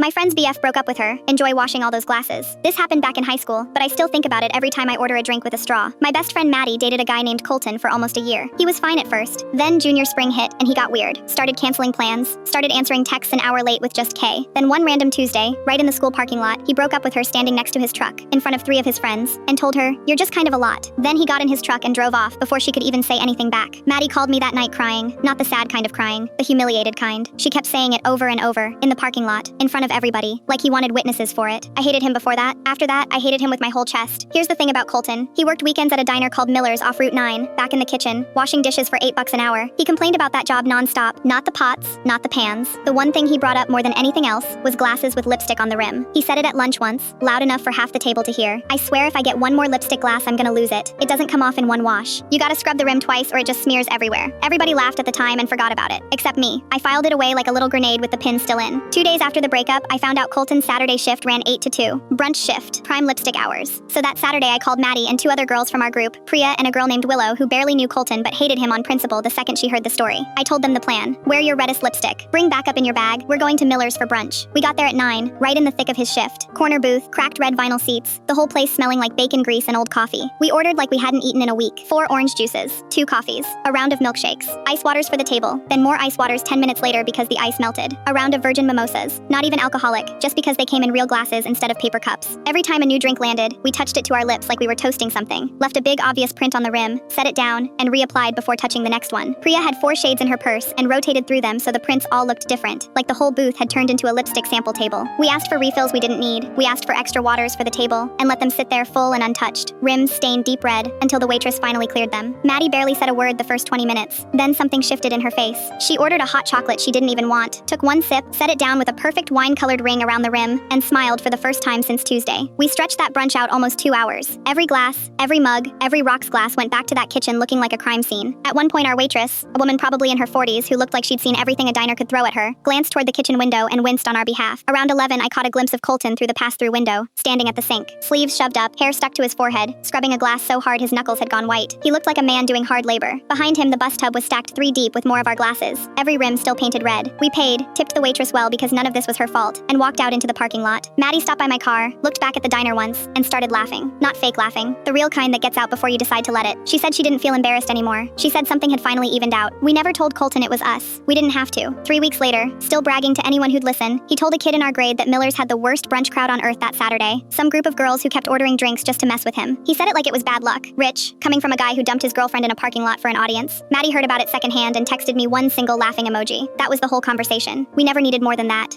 My friend's BF broke up with her. Enjoy washing all those glasses. This happened back in high school, but I still think about it every time I order a drink with a straw. My best friend Maddie dated a guy named Colton for almost a year. He was fine at first. Then junior spring hit, and he got weird. Started canceling plans. Started answering texts an hour late with just K. Then one random Tuesday, right in the school parking lot, he broke up with her standing next to his truck, in front of 3 of his friends, and told her, "You're just kind of a lot." Then he got in his truck and drove off before she could even say anything back. Maddie called me that night crying. Not the sad kind of crying, the humiliated kind. She kept saying it over and over, in the parking lot, in front of everybody, like he wanted witnesses for it. I hated him before that. After that, I hated him with my whole chest. Here's the thing about Colton. He worked weekends at a diner called Miller's off Route 9, back in the kitchen, washing dishes for $8 an hour. He complained about that job non-stop. Not the pots, not the pans. The one thing he brought up more than anything else was glasses with lipstick on the rim. He said it at lunch once, loud enough for half the table to hear. I swear if I get one more lipstick glass, I'm gonna lose it. It doesn't come off in one wash. You gotta scrub the rim twice or it just smears everywhere. Everybody laughed at the time and forgot about it, except me. I filed it away like a little grenade with the pin still in. 2 days after the breakup, I found out Colton's Saturday shift ran 8 to 2. Brunch shift, prime lipstick hours. So that Saturday I called Maddie and 2 other girls from our group, Priya and a girl named Willow who barely knew Colton but hated him on principle the second she heard the story. I told them the plan. Wear your reddest lipstick. Bring backup in your bag. We're going to Miller's for brunch. We got there at 9, right in the thick of his shift. Corner booth, cracked red vinyl seats, the whole place smelling like bacon grease and old coffee. We ordered like we hadn't eaten in a week. 4 orange juices, 2 coffees, a round of milkshakes, ice waters for the table, then more ice waters 10 minutes later because the ice melted, a round of virgin mimosas, not even alcoholic, just because they came in real glasses instead of paper cups. Every time a new drink landed, we touched it to our lips like we were toasting something, left a big obvious print on the rim, set it down, and reapplied before touching the next one. Priya had 4 shades in her purse and rotated through them so the prints all looked different, like the whole booth had turned into a lipstick sample table. We asked for refills we didn't need, we asked for extra waters for the table, and let them sit there full and untouched, rims stained deep red, until the waitress finally cleared them. Maddie barely said a word the first 20 minutes. Then something shifted in her face. She ordered a hot chocolate she didn't even want, took 1 sip, set it down with a perfect wine-colored ring around the rim, and smiled for the first time since Tuesday. We stretched that brunch out almost 2 hours. Every glass, every mug, every rocks glass went back to that kitchen looking like a crime scene. At one point our waitress, a woman probably in her 40s who looked like she'd seen everything a diner could throw at her, glanced toward the kitchen window and winced on our behalf. Around 11 I caught a glimpse of Colton through the pass-through window, standing at the sink, sleeves shoved up, hair stuck to his forehead, scrubbing a glass so hard his knuckles had gone white. He looked like a man doing hard labor. Behind him the bus tub was stacked 3 deep with more of our glasses, every rim still painted red. We paid, tipped the waitress well because none of this was her fault, and walked out into the parking lot. Maddie stopped by my car, looked back at the diner once, and started laughing. Not fake laughing, the real kind that gets out before you decide to let it. She said she didn't feel embarrassed anymore. She said something had finally evened out. We never told Colton it was us. We didn't have to. 3 weeks later, still bragging to anyone who'd listen, he told a kid in our grade that Miller's had the worst brunch crowd on earth that Saturday. Some group of girls who kept ordering drinks just to mess with him. He said it like it was bad luck. Rich, coming from a guy who dumped his girlfriend in a parking lot for an audience. Maddie heard about it secondhand and texted me 1 single laughing emoji. That was the whole conversation. We never needed more than that.